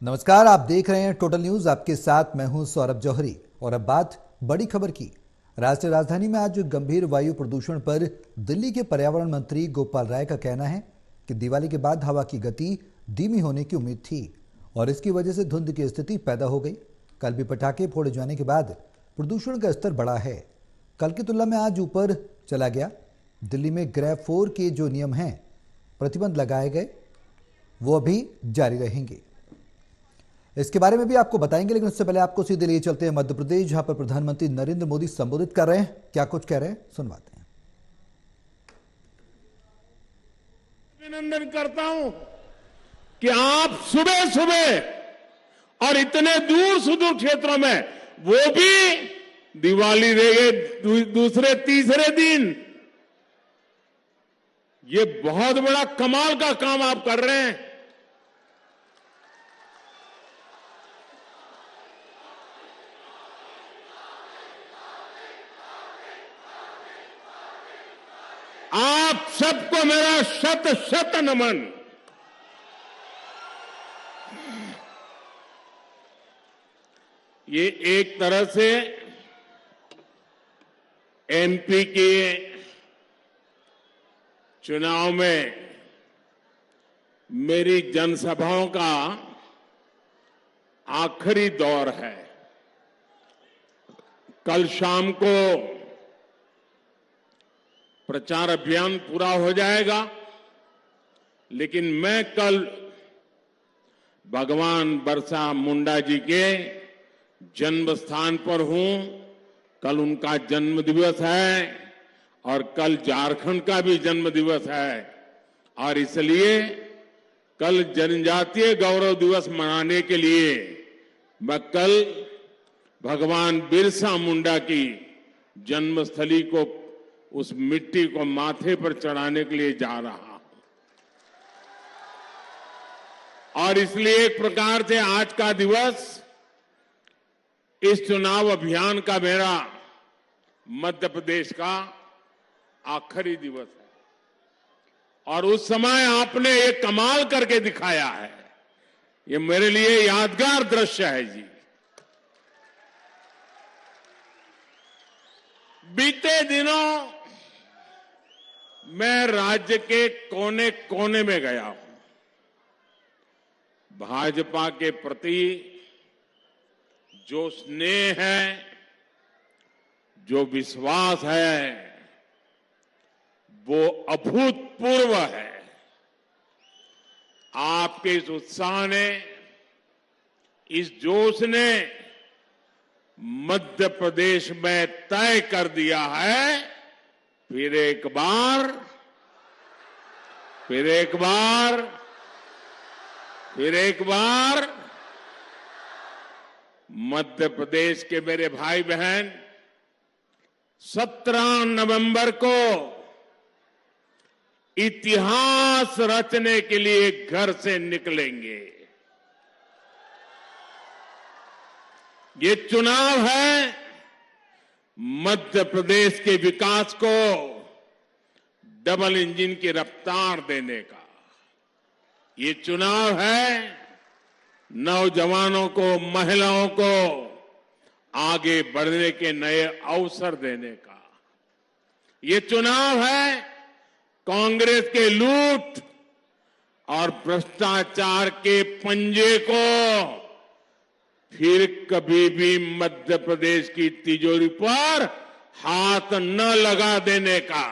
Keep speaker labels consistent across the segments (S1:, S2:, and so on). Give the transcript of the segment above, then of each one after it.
S1: नमस्कार, आप देख रहे हैं टोटल न्यूज। आपके साथ मैं हूं सौरभ जौहरी। और अब बात बड़ी खबर की। राष्ट्रीय राजधानी में आज गंभीर वायु प्रदूषण पर दिल्ली के पर्यावरण मंत्री गोपाल राय का कहना है कि दिवाली के बाद हवा की गति धीमी होने की उम्मीद थी और इसकी वजह से धुंध की स्थिति पैदा हो गई। कल भी पटाखे फोड़े जाने के बाद प्रदूषण का स्तर बढ़ा है, कल की तुलना में आज ऊपर चला गया। दिल्ली में ग्रेड 4 के जो नियम हैं, प्रतिबंध लगाए गए, वो अभी जारी रहेंगे। इसके बारे में भी आपको बताएंगे, लेकिन उससे पहले आपको सीधे लिए चलते हैं मध्य प्रदेश, जहां पर प्रधानमंत्री नरेंद्र मोदी संबोधित कर रहे हैं। क्या कुछ कह रहे हैं, सुनवाते हैं।
S2: अभिनंदन करता हूं कि आप सुबह सुबह और इतने दूर सुदूर क्षेत्रों में, वो भी दिवाली देंगे दूसरे तीसरे दिन। ये बहुत बड़ा कमाल का काम आप कर रहे हैं। आप सबको मेरा शत शत नमन। ये एक तरह से एमपी के चुनाव में मेरी जनसभाओं का आखिरी दौर है। कल शाम को प्रचार अभियान पूरा हो जाएगा, लेकिन मैं कल भगवान बिरसा मुंडा जी के जन्म स्थान पर हूं। कल उनका जन्म दिवस है और कल झारखंड का भी जन्म दिवस है, और इसलिए कल जनजातीय गौरव दिवस मनाने के लिए मैं कल भगवान बिरसा मुंडा की जन्मस्थली को, उस मिट्टी को माथे पर चढ़ाने के लिए जा रहा हूं। और इसलिए एक प्रकार से आज का दिवस इस चुनाव अभियान का मेरा मध्य प्रदेश का आखिरी दिवस है। और उस समय आपने एक कमाल करके दिखाया है, ये मेरे लिए यादगार दृश्य है जी। बीते दिनों मैं राज्य के कोने कोने में गया हूं। भाजपा के प्रति जो स्नेह है, जो विश्वास है, वो अभूतपूर्व है। आपके इस उत्साह ने, इस जोश ने मध्य प्रदेश में तय कर दिया है, फिर एक बार मध्य प्रदेश के मेरे भाई बहन 17 नवंबर को इतिहास रचने के लिए घर से निकलेंगे। ये चुनाव है मध्य प्रदेश के विकास को डबल इंजन की रफ्तार देने का। ये चुनाव है नौजवानों को, महिलाओं को आगे बढ़ने के नए अवसर देने का। ये चुनाव है कांग्रेस के लूट और भ्रष्टाचार के पंजे को फिर कभी भी मध्य प्रदेश की तिजोरी पर हाथ न लगा देने का।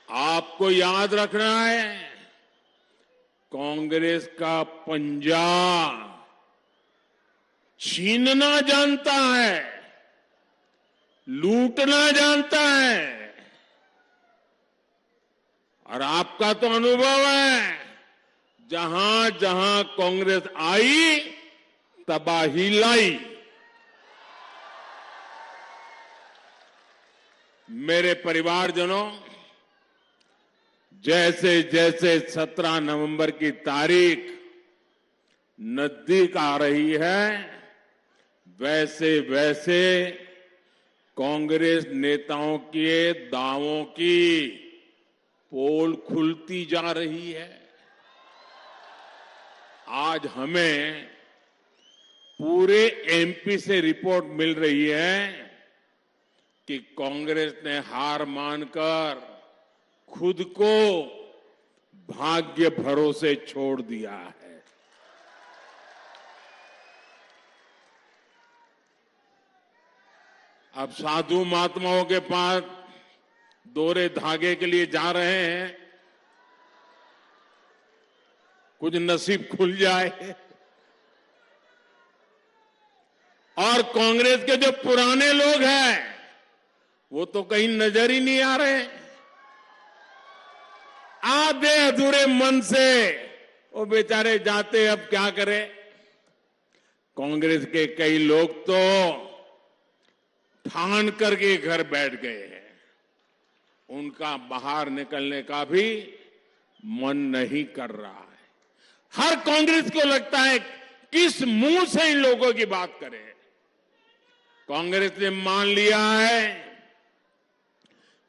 S2: आपको याद रखना है, कांग्रेस का पंजा छीनना जानता है, लूटना जानता है। और आपका तो अनुभव है, जहां जहां कांग्रेस आई तबाही लाई। मेरे परिवारजनों, जैसे जैसे 17 नवंबर की तारीख नजदीक आ रही है, वैसे वैसे कांग्रेस नेताओं के दावों की पोल खुलती जा रही है। आज हमें पूरे एमपी से रिपोर्ट मिल रही है कि कांग्रेस ने हार मानकर खुद को भाग्य भरोसे छोड़ दिया है। अब साधु महात्माओं के पास दोहरे धागे के लिए जा रहे हैं, कुछ नसीब खुल जाए। और कांग्रेस के जो पुराने लोग हैं वो तो कहीं नजर ही नहीं आ रहे। आधे अधूरे मन से वो बेचारे जाते, अब क्या करें। कांग्रेस के कई लोग तो ठान करके घर बैठ गए हैं, उनका बाहर निकलने का भी मन नहीं कर रहा है। हर कांग्रेस को लगता है किस मुंह से इन लोगों की बात करें। कांग्रेस ने मान लिया है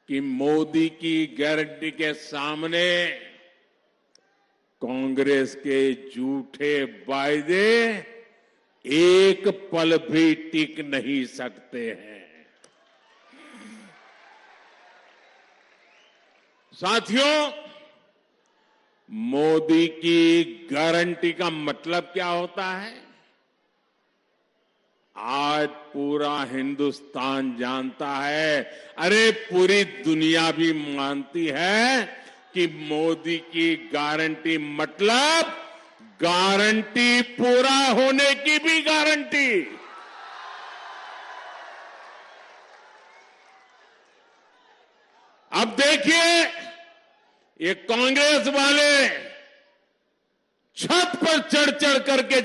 S2: कि मोदी की गारंटी के सामने कांग्रेस के झूठे वायदे एक पल भी टिक नहीं सकते हैं। साथियों, मोदी की गारंटी का मतलब क्या होता है? आज पूरा हिंदुस्तान जानता है, अरे पूरी दुनिया भी मानती है कि मोदी की गारंटी मतलब गारंटी पूरा होने की भी गारंटी। अब देखिए, ये कांग्रेस वाले छत पर चढ़ चढ़ करके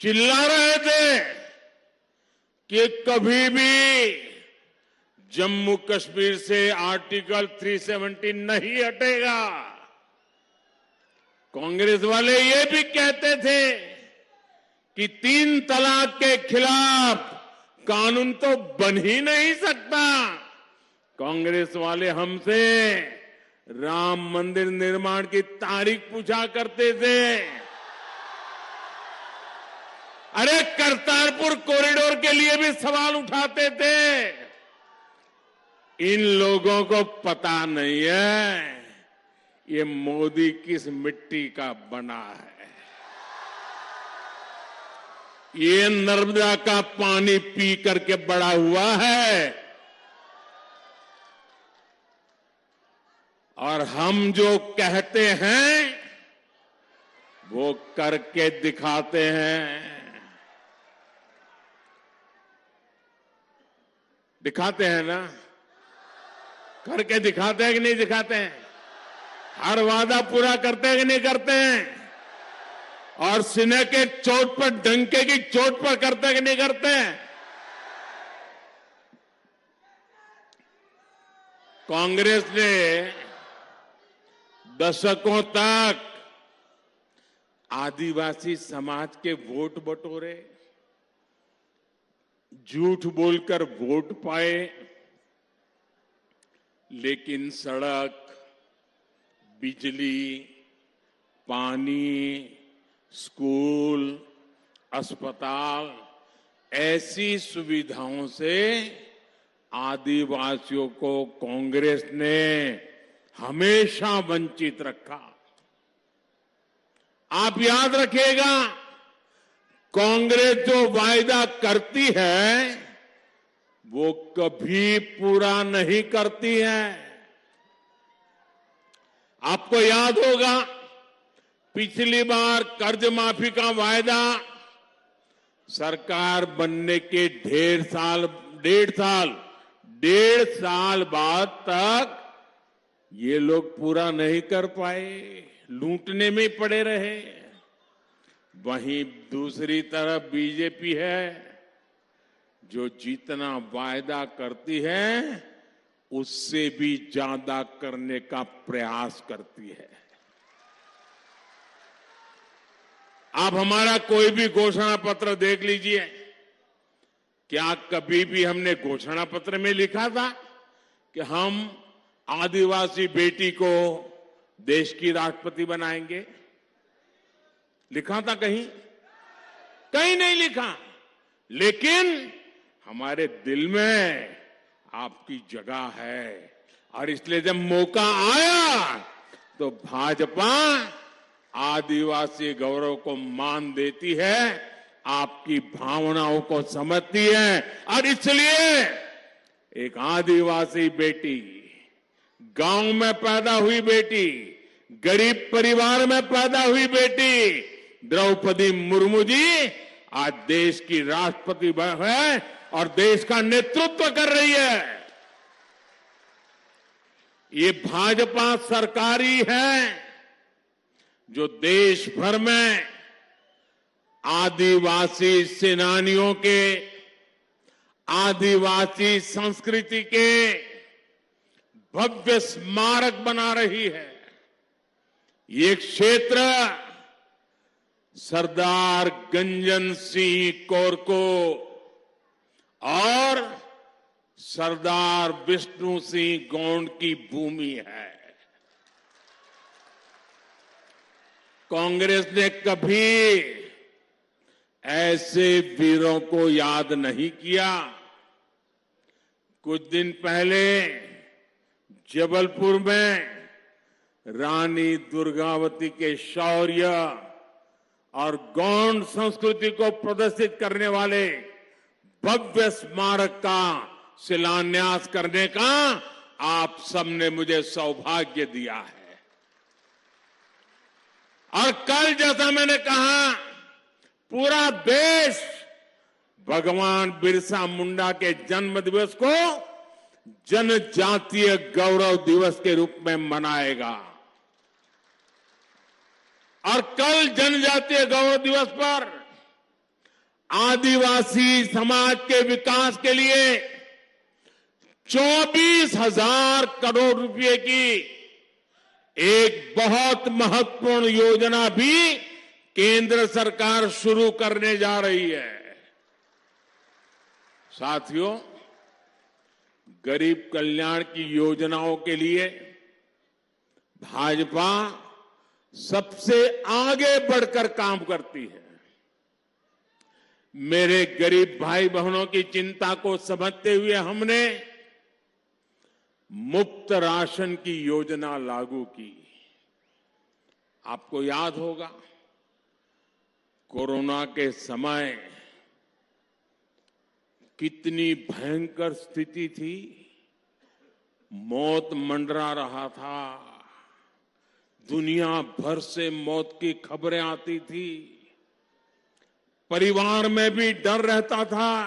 S2: चिल्ला रहे थे कि कभी भी जम्मू कश्मीर से आर्टिकल 370 नहीं हटेगा। कांग्रेस वाले ये भी कहते थे कि 3 तलाक के खिलाफ कानून तो बन ही नहीं सकता। कांग्रेस वाले हमसे राम मंदिर निर्माण की तारीख पूछा करते थे। अरे करतारपुर कॉरिडोर के लिए भी सवाल उठाते थे। इन लोगों को पता नहीं है ये मोदी किस मिट्टी का बना है। ये नर्मदा का पानी पी करके बड़ा हुआ है और हम जो कहते हैं वो करके दिखाते हैं। दिखाते हैं ना, करके दिखाते हैं कि नहीं दिखाते हैं? हर वादा पूरा करते हैं कि नहीं करते हैं? और सीने के चोट पर, डंके की चोट पर करते हैं कि नहीं करते हैं? कांग्रेस ने दशकों तक आदिवासी समाज के वोट बटोरे, झूठ बोलकर वोट पाए, लेकिन सड़क, बिजली, पानी, स्कूल, अस्पताल ऐसी सुविधाओं से आदिवासियों को कांग्रेस ने हमेशा वंचित रखा। आप याद रखिएगा, कांग्रेस जो वायदा करती है वो कभी पूरा नहीं करती है। आपको याद होगा, पिछली बार कर्ज माफी का वायदा सरकार बनने के डेढ़ साल बाद तक ये लोग पूरा नहीं कर पाए, लूटने में पड़े रहे। वहीं दूसरी तरफ बीजेपी है जो जितना वायदा करती है उससे भी ज्यादा करने का प्रयास करती है। आप हमारा कोई भी घोषणा पत्र देख लीजिए, क्या कभी भी हमने घोषणा पत्र में लिखा था कि हम आदिवासी बेटी को देश की राष्ट्रपति बनाएंगे? लिखा था कहीं? कहीं नहीं लिखा। लेकिन हमारे दिल में आपकी जगह है और इसलिए जब मौका आया तो भाजपा आदिवासी गौरव को मान देती है, आपकी भावनाओं को समझती है और इसलिए एक आदिवासी बेटी, गांव में पैदा हुई बेटी, गरीब परिवार में पैदा हुई बेटी द्रौपदी मुर्मू जी आज देश की राष्ट्रपति है और देश का नेतृत्व कर रही है। ये भाजपा सरकारी है जो देश भर में आदिवासी सेनानियों के, आदिवासी संस्कृति के भव्य स्मारक बना रही है। ये क्षेत्र सरदार गंजन सिंह कोरको और सरदार विष्णु सिंह गौंड की भूमि है। कांग्रेस ने कभी ऐसे वीरों को याद नहीं किया। कुछ दिन पहले जबलपुर में रानी दुर्गावती के शौर्य और गौंड संस्कृति को प्रदर्शित करने वाले भव्य स्मारक का शिलान्यास करने का आप सबने मुझे सौभाग्य दिया है। और कल जैसा मैंने कहा, पूरा देश भगवान बिरसा मुंडा के जन्म दिवस को जनजातीय गौरव दिवस के रूप में मनाएगा। और कल जनजातीय गौरव दिवस पर आदिवासी समाज के विकास के लिए 24,000 करोड़ रुपए की एक बहुत महत्वपूर्ण योजना भी केंद्र सरकार शुरू करने जा रही है। साथियों, गरीब कल्याण की योजनाओं के लिए भाजपा सबसे आगे बढ़कर काम करती है। मेरे गरीब भाई बहनों की चिंता को समझते हुए हमने मुफ्त राशन की योजना लागू की। आपको याद होगा, कोरोना के समय कितनी भयंकर स्थिति थी, मौत मंडरा रहा था, दुनिया भर से मौत की खबरें आती थी, परिवार में भी डर रहता था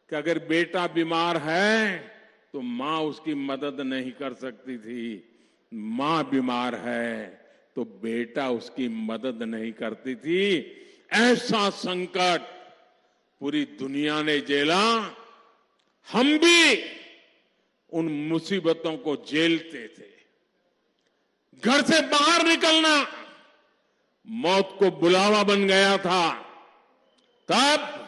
S2: कि अगर बेटा बीमार है तो मां उसकी मदद नहीं कर सकती थी, मां बीमार है तो बेटा उसकी मदद नहीं करती थी। ऐसा संकट पूरी दुनिया ने झेला, हम भी उन मुसीबतों को झेलते थे। घर से बाहर निकलना मौत को बुलावा बन गया था। तब